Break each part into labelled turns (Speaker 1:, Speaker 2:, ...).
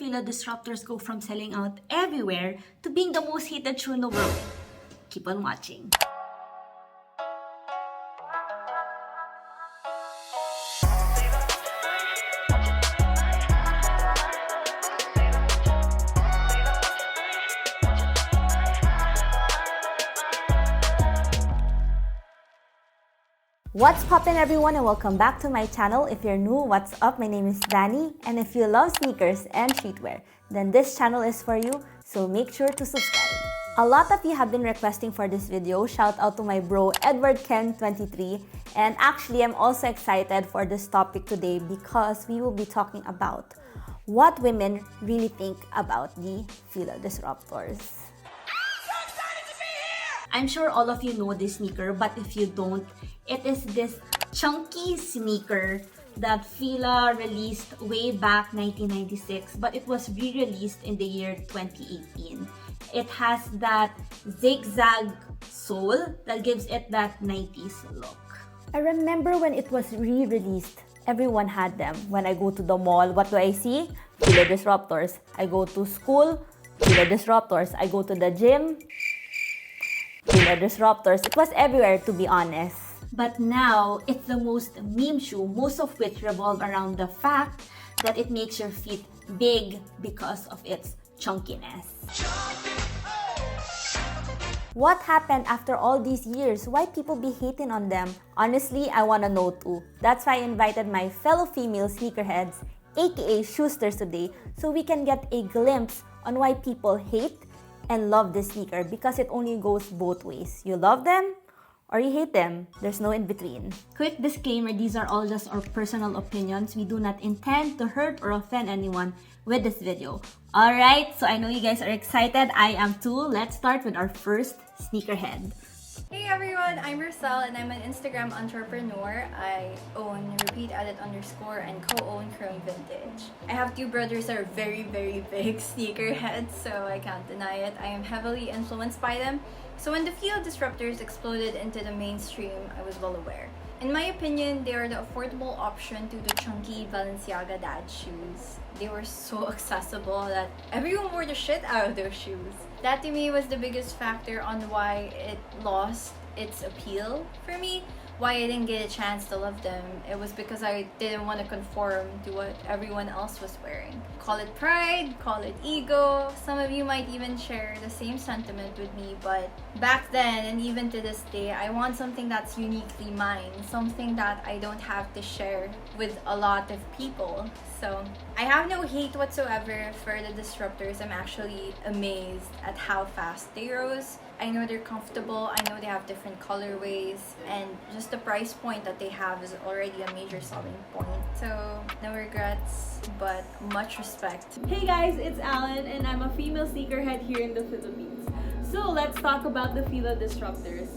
Speaker 1: Fila Disruptors go from selling out everywhere to being the most hated shoe in the world? Keep on watching.
Speaker 2: What's poppin', everyone, and welcome back to my channel. If you're new, what's up? My name is Dani, and if you love sneakers and streetwear, then this channel is for you, so make sure to subscribe. A lot of you have been requesting for this video. Shout out to my bro Edward Ken23, and actually I'm also excited for this topic today because we will be talking about what women really think about the Fila Disruptors.
Speaker 1: I'm sure all of you know this sneaker, but if you don't, it is this chunky sneaker that Fila released way back 1996, but it was re-released in the year 2018. It has that zigzag sole that gives it that 90s look.
Speaker 2: I remember when it was re-released, everyone had them. When I go to the mall, what do I see? Fila Disruptors. I go to school, Fila Disruptors. I go to the gym, Fila Disruptors. It was everywhere, to be honest.
Speaker 1: But now, it's the most meme shoe, most of which revolve around the fact that it makes your feet big because of its chunkiness.
Speaker 2: What happened after all these years? Why people be hating on them? Honestly, I wanna know too. That's why I invited my fellow female sneakerheads, aka Shoesters, today, so we can get a glimpse on why people hate and love this sneaker, because it only goes both ways. You love them or you hate them. There's no in between.
Speaker 1: Quick disclaimer, these are all just our personal opinions. We do not intend to hurt or offend anyone with this video. Alright, so I know you guys are excited. I am too. Let's start with our first sneakerhead.
Speaker 3: Hey everyone, I'm Marcel and I'm an Instagram entrepreneur. I own Repeat Edit _ and co-own Chrome Vintage. I have two brothers that are very big sneakerheads, so I can't deny it. I am heavily influenced by them. So when the Fila Disruptors exploded into the mainstream, I was well aware. In my opinion, they are the affordable option to the chunky Balenciaga dad shoes. They were so accessible that everyone wore the shit out of those shoes. That to me was the biggest factor on why it lost its appeal for me. Why I didn't get a chance to love them. It was because I didn't want to conform to what everyone else was wearing. Call it pride, call it ego. Some of you might even share the same sentiment with me, but back then and even to this day, I want something that's uniquely mine. Something that I don't have to share with a lot of people. So I have no hate whatsoever for the Disruptors. I'm actually amazed at how fast they rose. I know they're comfortable, I know they have different colorways, and just the price point that they have is already a major selling point. So no regrets, but much respect.
Speaker 4: Hey guys, it's Alan and I'm a female sneakerhead here in the Philippines. So let's talk about the Fila Disruptors.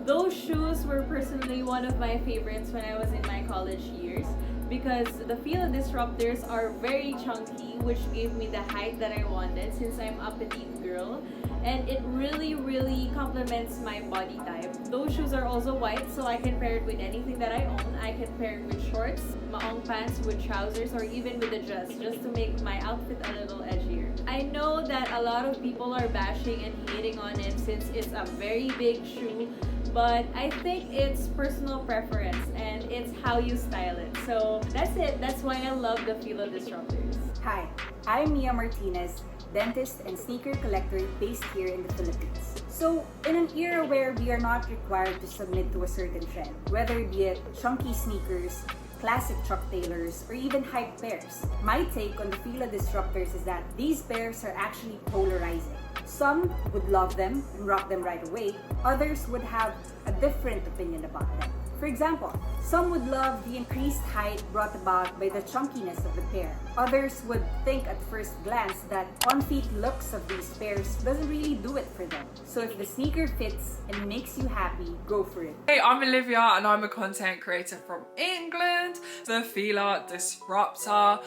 Speaker 4: Those shoes were personally one of my favorites when I was in my college years, because the Fila Disruptors are very chunky, which gave me the height that I wanted since I'm a petite girl, and it really complements my body type. Those shoes are also white, so I can pair it with anything that I own. I can pair it with shorts, maong pants, with trousers, or even with a dress, just to make my outfit a little edgier. I know that a lot of people are bashing and hating on it since it's a very big shoe, but I think it's personal preference and it's how you style it. So that's it. That's why I love the Fila Disruptors.
Speaker 5: Hi, I'm Mia Martinez, dentist and sneaker collector based here in the Philippines. So, in an era where we are not required to submit to a certain trend, whether it be it chunky sneakers, classic Chuck Taylors, or even hype pairs, my take on the Fila Disruptors is that these pairs are actually polarizing. Some would love them and rock them right away, others would have a different opinion about them. For example, some would love the increased height brought about by the chunkiness of the pair. Others would think at first glance that on-feet looks of these pairs doesn't really do it for them. So if the sneaker fits and makes you happy, go for it.
Speaker 6: Hey, I'm Olivia and I'm a content creator from England, the Fila Disruptor.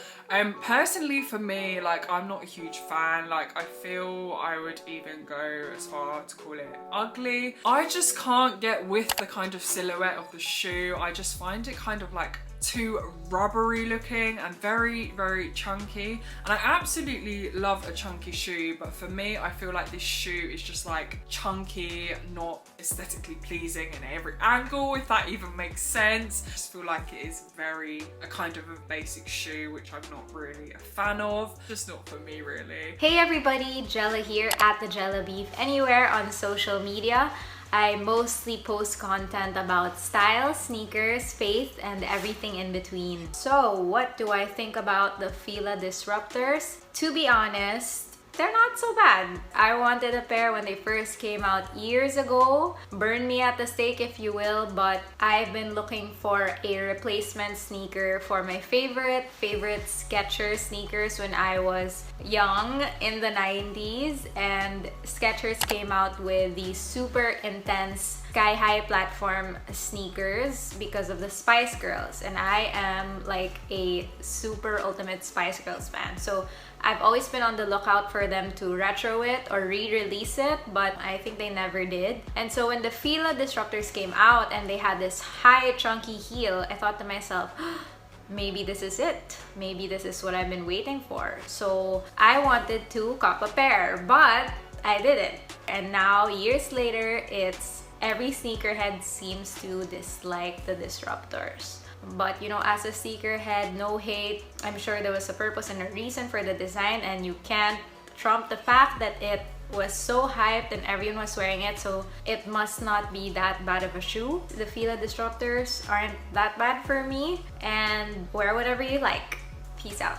Speaker 6: Personally for me, I'm not a huge fan. I feel I would even go as far to call it ugly. I just can't get with the kind of silhouette of the shoe. I just find it kind of like too rubbery looking and very, very chunky. And I absolutely love a chunky shoe, but for me, I feel like this shoe is just like chunky, not aesthetically pleasing in every angle, if that even makes sense. I just feel like it is very a kind of a basic shoe, which I'm not really a fan of. Just not for me, really.
Speaker 7: Hey everybody, Jella here at the Jella Beef anywhere on social media. I mostly post content about style, sneakers, faith, and everything in between. So what do I think about the Fila Disruptors? To be honest, they're not so bad. I wanted a pair when they first came out years ago. Burn me at the stake if you will, but I've been looking for a replacement sneaker for my favorite Skechers sneakers when I was young in the 90s, and Skechers came out with these super intense sky-high platform sneakers because of the Spice Girls, and I am like a super ultimate Spice Girls fan. So I've always been on the lookout for them to retro it or re-release it, but I think they never did. And so when the Fila Disruptors came out and they had this high chunky heel, I thought to myself, maybe this is it. Maybe this is what I've been waiting for. So I wanted to cop a pair, but I didn't. And now years later, it's every sneakerhead seems to dislike the Disruptors. But you know, as a sneakerhead, no hate. I'm sure there was a purpose and a reason for the design, and you can't trump the fact that it was so hyped and everyone was wearing it, so it must not be that bad of a shoe. The Fila Disruptors aren't that bad for me, and wear whatever you like. Peace out.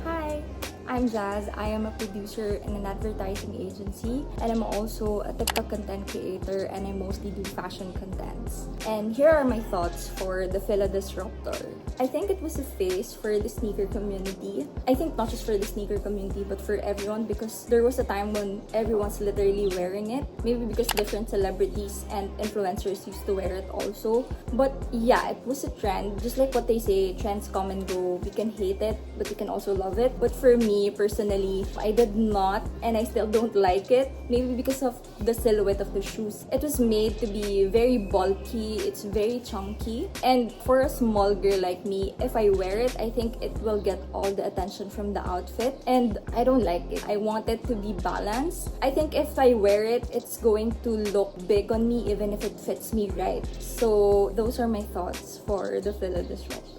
Speaker 8: Hi, I'm Jazz. I am a producer in an advertising agency, and I'm also a TikTok content creator, and I mostly do fashion contents. And here are my thoughts for the Fila Disruptor. I think it was a phase for the sneaker community. I think not just for the sneaker community, but for everyone, because there was a time when everyone's literally wearing it. Maybe because different celebrities and influencers used to wear it also. But yeah, it was a trend. Just like what they say, trends come and go. We can hate it, but we can also love it. But for me personally, I did not, and I still don't like it. Maybe because of the silhouette of the shoes. It was made to be very bulky. It's very chunky, and for a small girl like me, if I wear it, I think it will get all the attention from the outfit, and I don't like it. I want it to be balanced. I think if I wear it, it's going to look big on me even if it fits me right. So those are my thoughts for the Fila Disruptor.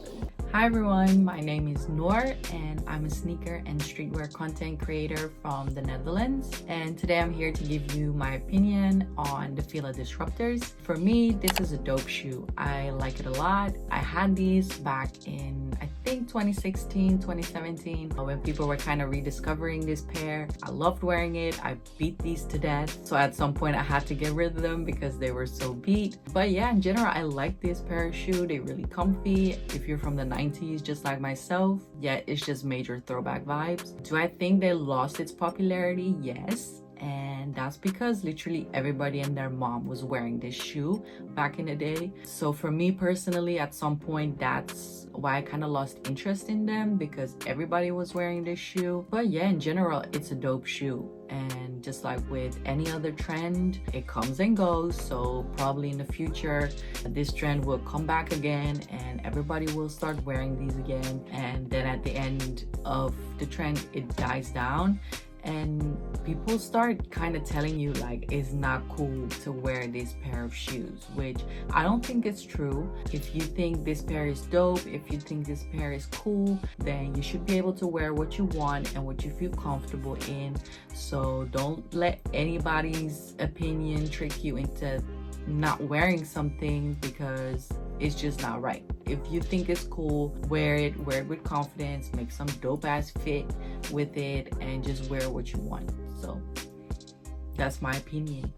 Speaker 9: Hi everyone, my name is Noor and I'm a sneaker and streetwear content creator from the Netherlands, and today I'm here to give you my opinion on the Fila Disruptors. For me, this is a dope shoe. I like it a lot. I had these back in I think 2016, 2017 when people were kind of rediscovering this pair. I loved wearing it. I beat these to death. So at some point I had to get rid of them because they were so beat. But yeah, in general, I like this pair of shoes. They're really comfy. If you're from the 90s just like myself, yeah, it's just major throwback vibes. Do I think they lost its popularity? Yes. And that's because literally everybody and their mom was wearing this shoe back in the day. So for me personally, at some point, that's why I kind of lost interest in them, because everybody was wearing this shoe. But yeah, in general, it's a dope shoe. And just like with any other trend, it comes and goes. So probably in the future, this trend will come back again and everybody will start wearing these again. And then at the end of the trend, it dies down. And people start kind of telling you like it's not cool to wear this pair of shoes, which I don't think it's true. If you think this pair is dope, if you think this pair is cool, then you should be able to wear what you want and what you feel comfortable in. So don't let anybody's opinion trick you into not wearing something because it's just not right. If you think it's cool, wear it with confidence, make some dope ass fit with it, and just wear what you want. So that's my opinion.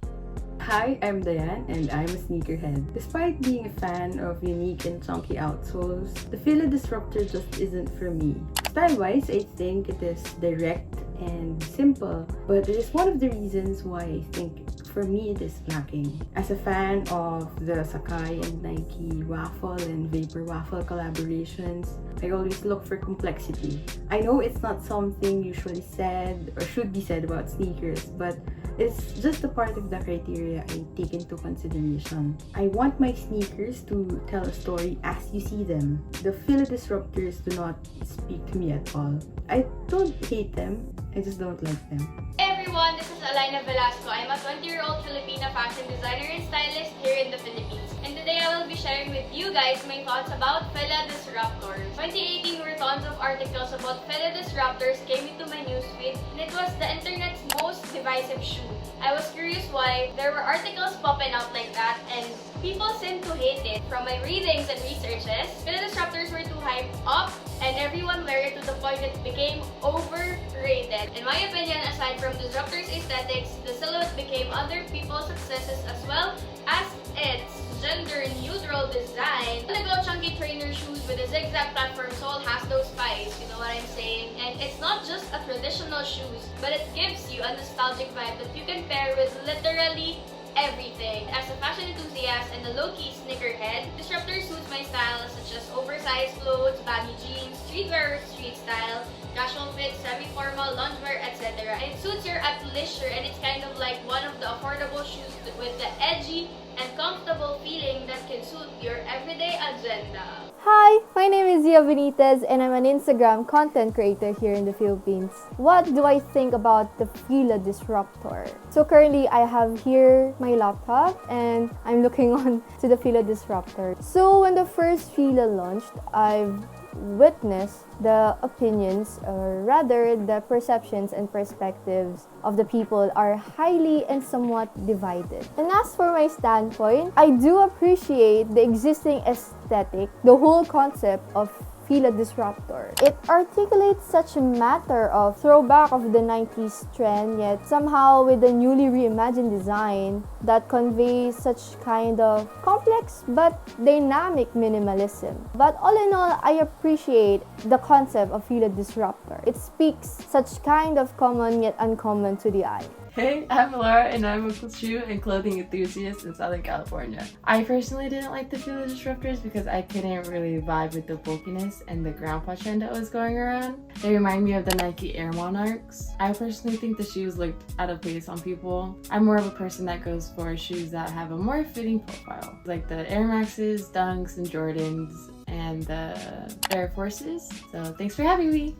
Speaker 10: Hi, I'm Diane and I'm a sneakerhead. Despite being a fan of unique and chunky outsoles, the Fila Disruptor just isn't for me. Style-wise, I think it is direct and simple, but it is one of the reasons why I think for me it is lacking. As a fan of the Sakai and Nike waffle and Vapor waffle collaborations, I always look for complexity. I know it's not something usually said or should be said about sneakers, but it's just a part of the criteria I take into consideration. I want my sneakers to tell a story as you see them. The Fila Disruptors do not speak to me at all. I don't hate them, I just don't like them.
Speaker 11: Hey everyone, this is Alina Velasco. I'm a 20-year-old Filipina fashion designer and stylist here in the Philippines. And today I will be sharing with you guys my thoughts about Fila Disruptors. 2018 were tons of articles about Fila Disruptors came into my newsfeed, and it was the internet's most divisive shoe. I was curious why there were articles popping out like that, and people seemed to hate it. From my readings and researches, Fila Disruptors were too hyped up, and everyone wear it to the point it became overrated. In my opinion, aside from Disruptors' aesthetics, the silhouette became other people's successes as well as its gender-neutral design. The go chunky trainer shoes with a zigzag platform sole has those vibes, you know what I'm saying? And it's not just a traditional shoes, but it gives you a nostalgic vibe that you can pair with literally everything. As a fashion enthusiast and a low-key sneakerhead, Disruptor suits my style such as oversized clothes, baggy jeans, streetwear or street style, casual fit, semi-formal, loungewear, etc. It suits your athleisure, and it's kind of like one of the affordable shoes with the edgy and comfortable feeling that can suit your everyday agenda.
Speaker 8: Hi, my name is Zia Benitez and I'm an Instagram content creator here in the Philippines. What do I think about the Fila Disruptor? So currently I have here my laptop and I'm looking on to the Fila Disruptor. So when the first Fila launched, I've witnessed the opinions, or rather the perceptions and perspectives of the people are highly and somewhat divided. And as for my standpoint, I do appreciate the existing aesthetic, the whole concept of Fila Disruptor. It articulates such a matter of throwback of the 90s trend, yet somehow with a newly reimagined design that conveys such kind of complex but dynamic minimalism. But all in all, I appreciate the concept of Fila Disruptor. It speaks such kind of common yet uncommon to the eye.
Speaker 9: Hey, I'm Laura and I'm a shoe and clothing enthusiast in Southern California. I personally didn't like the Fila Disruptors because I couldn't really vibe with the bulkiness and the ground pouch trend that was going around. They remind me of the Nike Air Monarchs. I personally think the shoes looked out of place on people. I'm more of a person that goes for shoes that have a more fitting profile, like the Air Maxes, Dunks, and Jordans, and the Air Forces. So thanks for having me!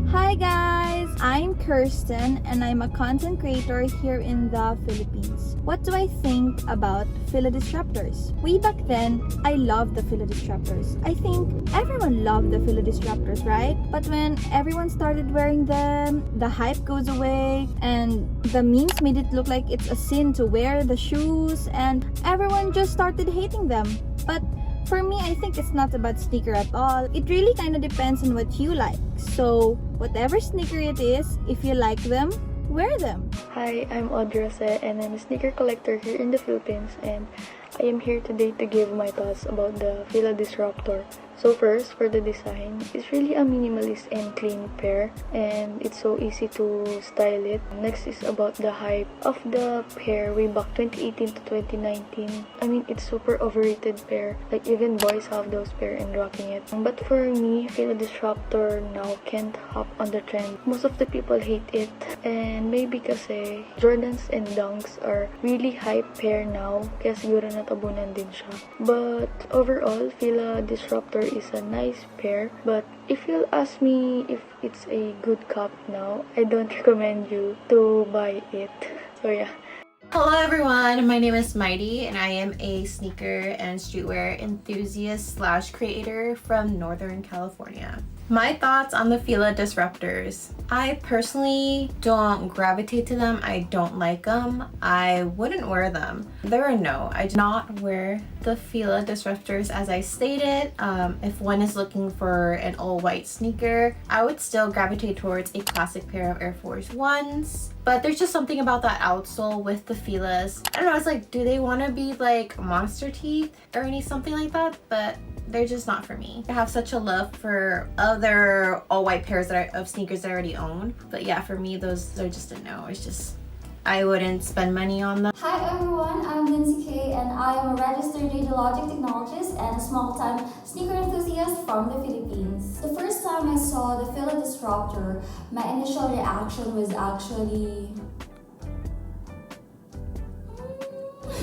Speaker 12: Hi guys! I'm Kirsten and I'm a content creator here in the Philippines. What do I think about Fila Disruptors? Way back then, I loved the Fila Disruptors. I think everyone loved the Fila Disruptors, right? But when everyone started wearing them, the hype goes away and the memes made it look like it's a sin to wear the shoes and everyone just started hating them. But for me, I think it's not about sneaker at all. It really kind of depends on what you like. So, whatever sneaker it is, if you like them, wear them.
Speaker 13: Hi, I'm Audrose and I'm a sneaker collector here in the Philippines, and I am here today to give my thoughts about the Fila Disruptor. So first, for the design, it's really a minimalist and clean pair, and it's so easy to style it. Next is about the hype of the pair way back 2018 to 2019. I mean, it's super overrated pair. Like, even boys have those pair and rocking it. But for me, Fila Disruptor now can't hop on the trend. Most of the people hate it, and maybe kasi Jordans and Dunks are really hype pair now, kaya siguro natabunan din siya. But overall, Fila Disruptor is a nice pair, but if you'll ask me if it's a good cup now, I don't recommend you to buy it. So yeah.
Speaker 14: Hello everyone, my name is Mighty and I am a sneaker and streetwear enthusiast / creator from Northern California. My thoughts on the Fila Disruptors. I personally don't gravitate to them. I don't like them. I wouldn't wear them. There are no. I do not wear the Fila Disruptors as I stated. If one is looking for an all-white sneaker, I would still gravitate towards a classic pair of Air Force Ones. But there's just something about that outsole with the Filas. I don't know, it's like, do they want to be like monster teeth or something like that? But they're just not for me. I have such a love for other all-white pairs of sneakers that I already own. But yeah, for me, those are just a no. It's just, I wouldn't spend money on them.
Speaker 15: Hi everyone, I'm Lindsay Kay and I am a registered radiologic technologist and a small-time sneaker enthusiast from the Philippines. The first time I saw the Fila Disruptor, my initial reaction was actually...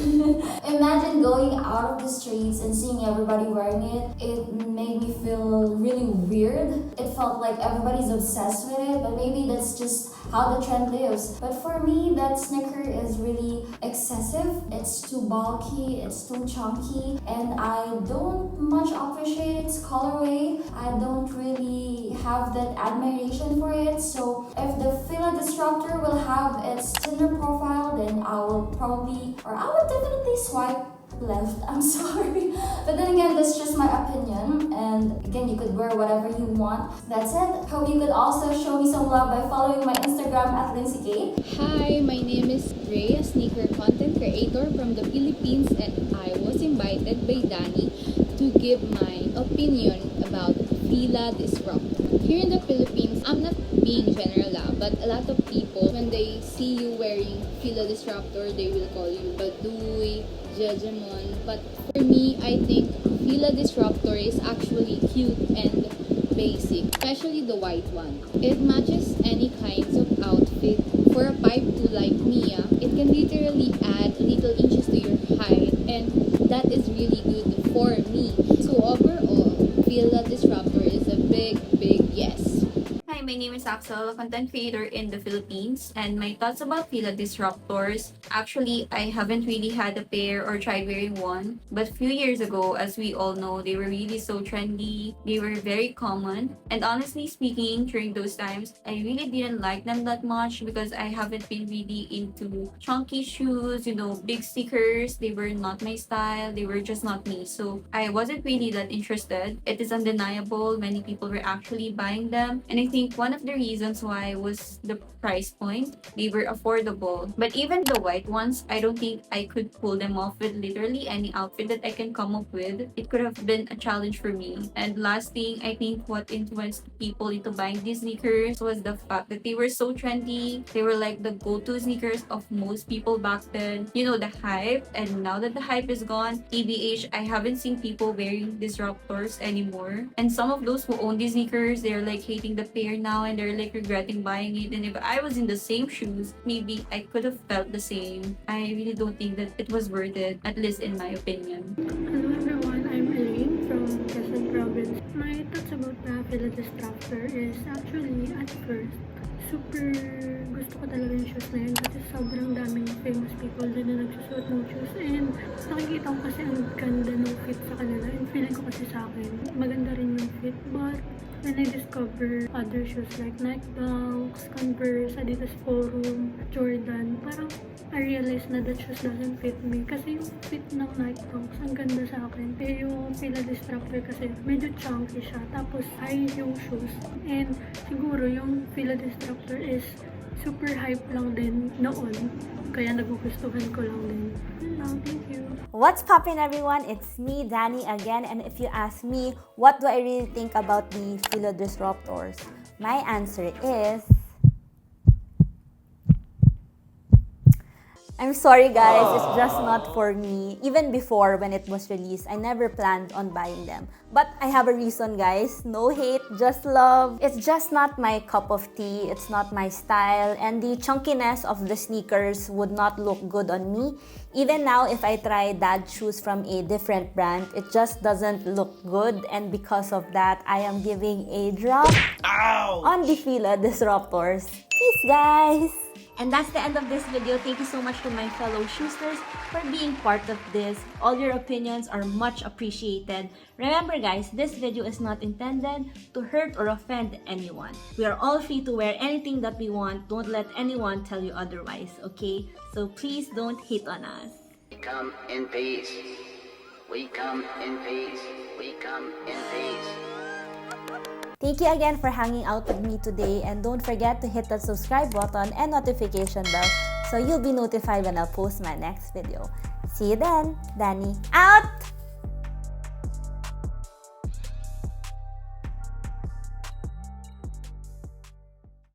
Speaker 15: Imagine going out of the streets and seeing everybody wearing it. It made me feel really weird. It felt like everybody's obsessed with it, but maybe that's just how the trend lives. But for me, that sneaker is really excessive. It's too bulky, it's too chunky, and I don't much appreciate its colorway. I don't really have that admiration for it. So if the Fila Disruptor will have its Tinder profile, then I will definitely swipe left. I'm sorry. But then again, that's just my opinion. And again, you could wear whatever you want. That's it. Hope you could also show me some love by following my Instagram at Lindsay Kay.
Speaker 16: Hi, my name is Gray, a sneaker content creator from the Philippines, and I was invited by Dani to give my opinion about Fila Disruptor. Here in the Philippines, I'm not being general but a lot of people, when they see you wearing Fila Disruptor, they will call you Baduy, Jejemon. But for me, I think Fila Disruptor is actually cute and basic, especially the white one. It matches any kinds of outfit. For a 5'2" like Mia, it can literally add little inches to your height, and that is really good for me. So overall, Fila Disruptor is a big yes.
Speaker 1: Hi, my name is Axel, a content creator in the Philippines, and my thoughts about Fila Disruptors. Actually, I haven't really had a pair or tried wearing one, but a few years ago, as we all know, they were really so trendy, they were very common, and honestly speaking, during those times, I really didn't like them that much because I haven't been really into chunky shoes, big stickers. They were not my style, they were just not me, so I wasn't really that interested. It is undeniable, many people were actually buying them, and I think one of the reasons why was the price point. They were affordable. But even the white ones, I don't think I could pull them off with literally any outfit that I can come up with. It could have been a challenge for me. And last thing, I think what influenced people into buying these sneakers was the fact that they were so trendy. They were like the go-to sneakers of most people back then. The hype. And now that the hype is gone, TBH, I haven't seen people wearing Disruptors anymore. And some of those who own these sneakers, they're like hating the pair now and they're like regretting buying it. And if I was in the same shoes, maybe I could have felt the same. I really don't think that it was worth it, at least in my opinion.
Speaker 17: Hello everyone, I'm Elaine from Quezon Province. My thoughts about the Fila Disruptor is actually at first, super gusto ko talaga yung shoes na yun kasi sobrang daming famous people din na nagsusuot ng shoes and nakikita ko kasi ang ganda ng fit sa kanila and feeling ko kasi sa akin maganda rin yung fit, but when I discover other shoes like Nike Dunks, Converse, Adidas Forum, Jordan, parang I realized na that shoes doesn't fit me. Kasi yung fit ng Nike Dunks, ang ganda sa akin. Pero yung Fila Disruptor kasi medyo chunky siya. Tapos high yung shoes. And siguro yung Fila Disruptor is super hype lang din noon. Kaya nagugustuhan ko lang din. Thank you.
Speaker 2: What's poppin', everyone? It's me, Dani, again. And if you ask me, what do I really think about the Fila Disruptors? My answer is... I'm sorry guys, it's just not for me. Even before, when it was released, I never planned on buying them. But I have a reason, guys. No hate, just love. It's just not my cup of tea. It's not my style. And the chunkiness of the sneakers would not look good on me. Even now, if I try dad shoes from a different brand, it just doesn't look good. And because of that, I am giving a drop on the Fila Disruptors. Peace, guys! And that's the end of this video. Thank you so much to my fellow Shoesters for being part of this. All your opinions are much appreciated. Remember guys, this video is not intended to hurt or offend anyone. We are all free to wear anything that we want. Don't let anyone tell you otherwise, okay? So please don't hate on us.
Speaker 18: We come in peace. We come in peace. We come in peace.
Speaker 2: Thank you again for hanging out with me today, and don't forget to hit that subscribe button and notification bell so you'll be notified when I post my next video. See you then. Dani out!